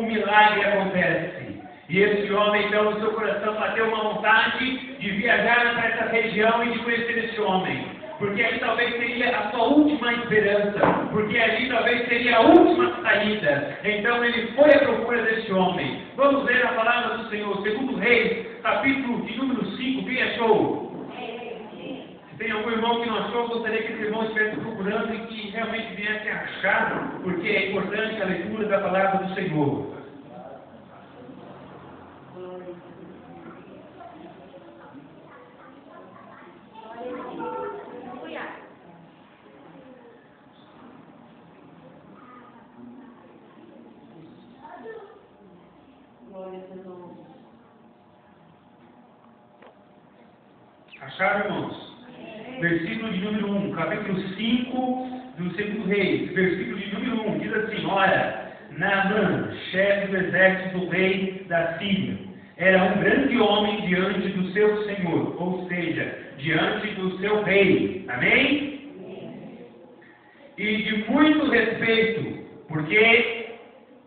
milagre acontece. E esse homem, então, no seu coração bateu uma vontade de viajar para essa região e de conhecer esse homem. Porque ali talvez seria a sua última esperança. Porque ali talvez seria a última saída. Então ele foi à procura desse homem. Vamos ler a palavra do Senhor. Segundo Reis, capítulo de número 5. Quem achou? Se tem algum irmão que não achou, gostaria que esse irmão estivesse procurando e que realmente viesse a achar. Porque é importante a leitura da palavra do Senhor. Acharam, irmãos? Versículo de número 1, capítulo 5 do segundo Reis, versículo de número 1, diz assim: ora, Naamã, chefe do exército do rei da Síria, era um grande homem diante do seu senhor, ou seja, diante do seu rei. Amém? E de muito respeito, porque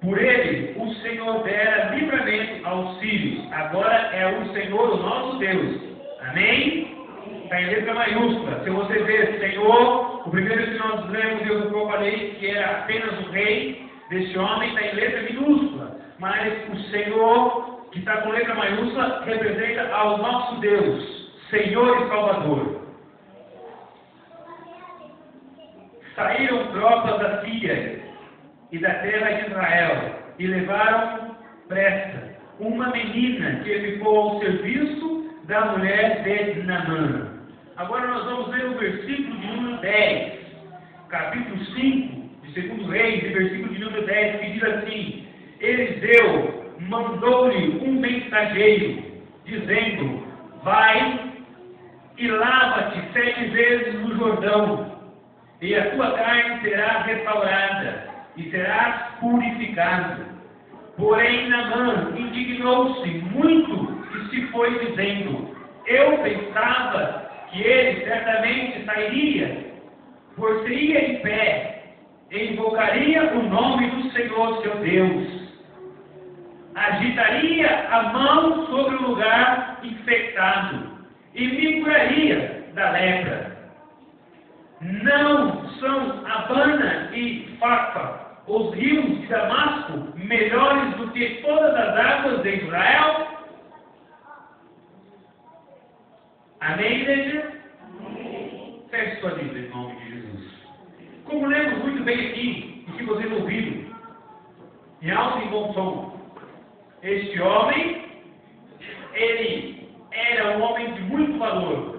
por ele o Senhor dera livramento aos sírios. Agora é o Senhor, o nosso Deus. Amém? Está em letra maiúscula. Se você ver Senhor, o primeiro que nós lemos, eu falei que era apenas o rei desse homem, está em letra minúscula. Mas o Senhor, que está com letra maiúscula, representa ao nosso Deus, Senhor e Salvador. Saíram tropas da Síria e da terra de Israel e levaram pressa uma menina que ficou ao serviço da mulher de Naamã. Agora nós vamos ver o versículo de número 10, capítulo 5 de 2 Reis, e versículo de número 10, que diz assim: Eliseu mandou-lhe um mensageiro, dizendo: vai e lava-te 7 vezes no Jordão, e a tua carne será restaurada, e serás purificado. Porém, Naamã indignou-se muito e se foi dizendo: eu pensava que ele certamente sairia, por-se-ia em pé, e invocaria o nome do Senhor seu Deus, agitaria a mão sobre o lugar infectado, e me curaria da lepra. Não são Abana e Faca, os rios de Damasco, melhores do que todas as águas de Israel? Amém, igreja? Amém. Feche sua Bíblia em nome de Jesus. Como lemos muito bem aqui, e que vocês ouviram, em alto e bom som, este homem, ele era um homem de muito valor.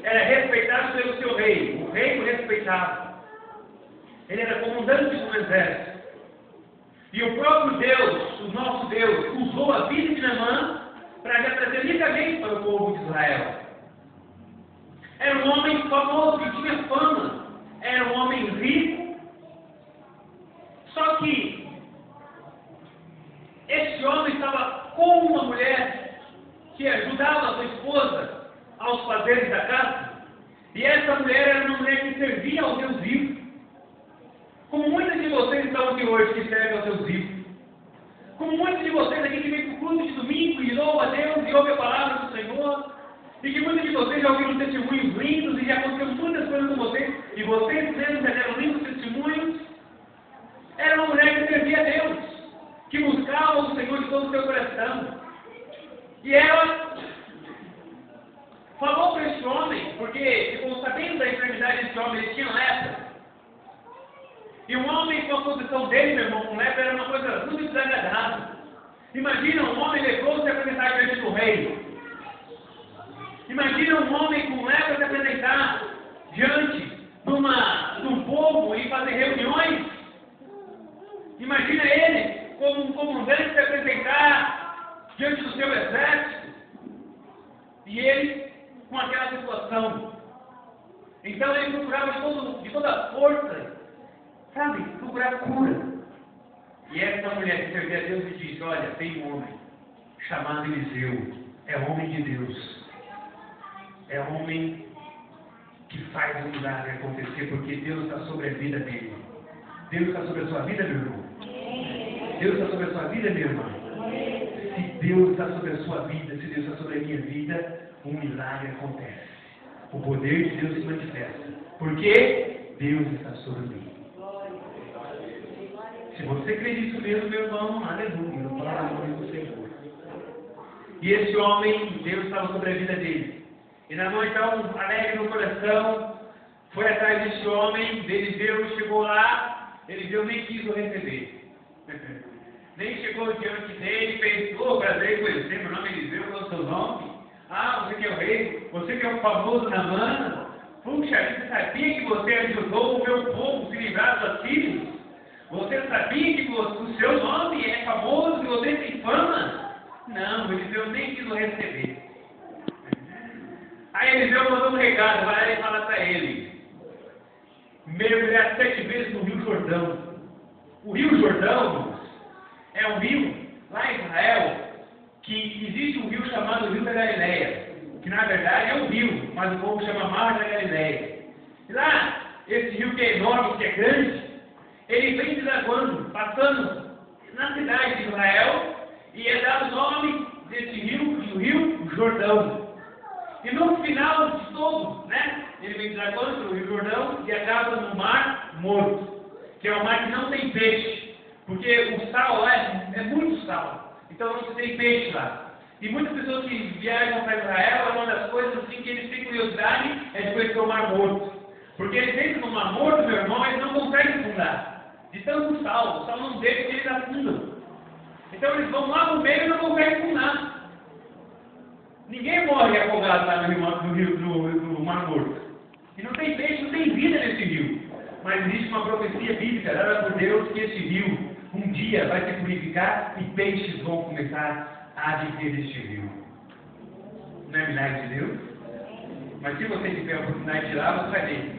Era respeitado pelo seu rei. O rei o respeitava. Ele era comandante de um exército. E o próprio Deus, o nosso Deus, usou a vida de Naamã para trazer livramento para o povo de Israel. Era um homem famoso, que tinha fama. Era um homem rico. Só que esse homem estava com uma mulher que ajudava a sua esposa aos fazeres da casa. E essa mulher era uma mulher que servia ao Deus vivo. Como muitos de vocês estão aqui hoje que servem ao Deus vivo. Como muitos de vocês aqui que vêm para o culto de domingo e louvam a Deus e ouvem a palavra do Senhor. E que muitos de vocês já ouviram testemunhos lindos e já aconteceu muitas coisas com vocês. E vocês mesmos já deram lindos testemunhos. Era uma mulher que servia a Deus. Que buscava o Senhor de todo o seu coração. E ela falou para esse homem, porque ficou sabendo da enfermidade desse homem, ele tinha lepra. E um homem com a posição dele, meu irmão, com lepra, era uma coisa muito desagradável. Imagina um homem leproso se apresentar diante do rei. Imagina um homem com lepra se apresentar diante de um povo e fazer reuniões. Imagina ele, como um comandante, se apresentar diante do seu exército. E ele com aquela situação. Então ele procurava de toda a força, sabe, procurar cura. E essa mulher que servia a Deus e disse: olha, tem um homem chamado Eliseu, é homem de Deus, é homem que faz o milagre acontecer, porque Deus está sobre a vida dele. Deus está sobre a sua vida, meu irmão. Deus está sobre a sua vida, meu irmão? Se Deus está sobre a sua vida, se Deus está sobre a minha vida, um milagre acontece. O poder de Deus se manifesta. Porque Deus está sobre mim. Se você crê nisso mesmo, meu irmão, aleluia. Eu falo a nome do Senhor. E esse homem, Deus estava sobre a vida dele. E na noite, então, alegre no coração, foi atrás desse homem, Eliseu chegou lá, Eliseu nem quis o receber. Nem chegou diante dele e fez, prazer em conhecer, meu nome é Eliseu, qual é o seu nome? Você que é o rei, você que é o famoso Naamã. Puxa, você sabia que você ajudou o meu povo a se livrar dos assírios? Você sabia que o seu nome é famoso, que você tem fama? Não, Eliseu nem quis o receber. Aí Eliseu mandou um recado, vai lá e fala para ele: mergulhar 7 vezes no Rio Jordão. O Rio Jordão é um rio lá em Israel, que existe um rio chamado Rio da Galileia, que na verdade é um rio, mas o povo chama Mar da Galileia. E lá, esse rio que é enorme, que é grande, ele vem desaguando, passando na cidade de Israel, e é dado o nome desse rio, do Rio Jordão. E no final de todo, ele vem desaguando pelo Rio Jordão e acaba no Mar Morto, que é um mar que não tem peixe, porque o sal lá é muito sal, então não se tem peixe lá. E muitas pessoas que viajam para Israel, uma das coisas assim que eles têm curiosidade é de conhecer o Mar Morto, porque eles entram no Mar Morto, meu irmão, eles não conseguem afundar, de tanto sal, o sal não deixa que eles afundam. Então eles vão lá no meio e não conseguem afundar. Ninguém morre afogado lá no Mar Morto. E não tem peixe, não tem vida nesse rio. Mas existe uma profecia bíblica dada por Deus que esse rio um dia vai se purificar e peixes vão começar a viver neste rio. Não é milagre de Deus? Mas se você tiver a oportunidade de ir lá, você vai ver.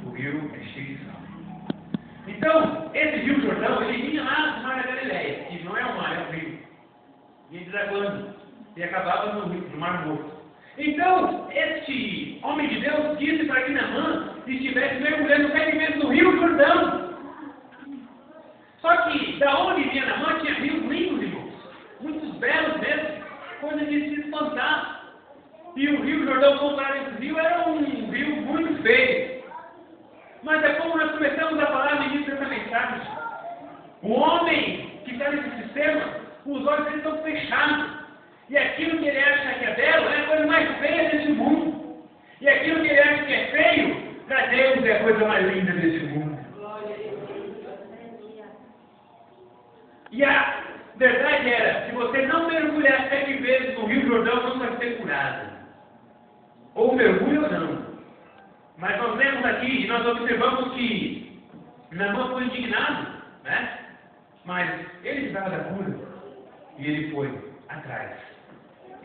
O rio é cheio de sal. Então, esse Rio Jordão, ele vinha lá do Mar da Galileia, que não é um mar, é um rio. Vinha desaguando. E acabava no Mar Morto. Então, este homem de Deus disse para que Naamã estivesse mergulhando 7 vezes no Rio Jordão. Só que, da onde vinha Naamã, tinha rios lindos, irmãos. Muitos belos mesmo. Coisa de se espantar. E o Rio Jordão, comparado a esse rio, era um rio muito feio. Mas é como nós começamos a falar no início dessa mensagem. O homem que está nesse sistema, os olhos dele estão fechados. E aquilo que ele acha que é belo é a coisa mais feia desse mundo. E aquilo que ele acha que é feio, para Deus é a coisa mais linda desse mundo. E a verdade era, se você não mergulhar 7 vezes no Rio Jordão, não vai ser curado. Ou mergulha ou não. Mas nós vemos aqui, nós observamos que Naamã foi indignado, mas ele precisava da cura. E ele foi atrás.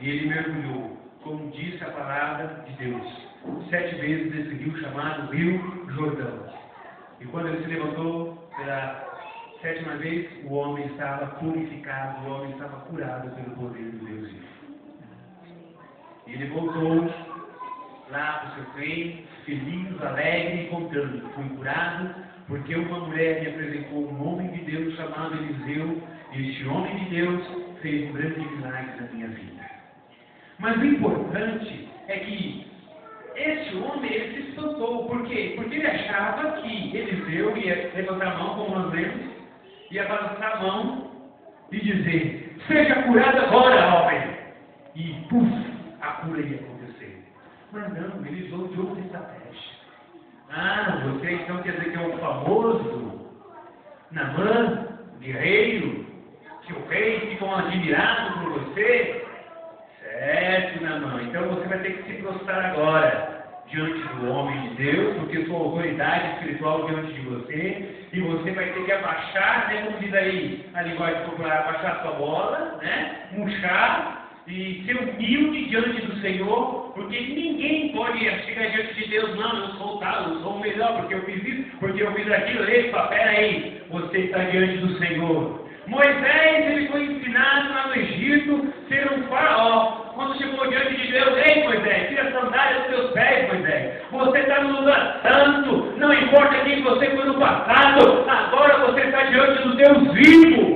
E ele mergulhou, como disse a palavra de Deus, 7 vezes nesse rio chamado Rio Jordão. E quando ele se levantou pela 7ª vez, o homem estava purificado, o homem estava curado pelo poder do Deus vivo. E ele voltou lá para o seu reino, feliz, alegre, contando: fui curado porque uma mulher me apresentou um homem de Deus chamado Eliseu, e este homem de Deus fez um grande milagre na minha vida. Mas o importante é que este homem, ele se espantou. Por quê? Porque ele achava que Eliseu ia levantar a mão, como nós lemos, ia balançar a mão e dizer: seja curado agora, homem! E, a cura ia acontecer. Mas não, ele usou de outra estratégia. Você então quer dizer que é um famoso Naamã, guerreiro, que o rei ficam admirados por você? Certo, Naamã. Então você vai ter que se prostrar agora diante do homem de Deus, porque sua autoridade espiritual diante de você, e você vai ter que abaixar, como diz aí a linguagem popular, abaixar sua bola, murchar e ser humilde diante do Senhor, porque ninguém pode chegar diante de Deus: não, eu sou tal, eu sou o melhor, porque eu fiz isso, porque eu fiz aquilo. Epa, peraí, você está diante do Senhor. Moisés, ele foi ensinado lá no Egito ser um faraó. Quando chegou diante de Deus: ei, Moisés, tira a sandália dos seus pés, Moisés. Você está no lugar santo. Não importa quem você foi no passado. Agora você está diante do Deus vivo.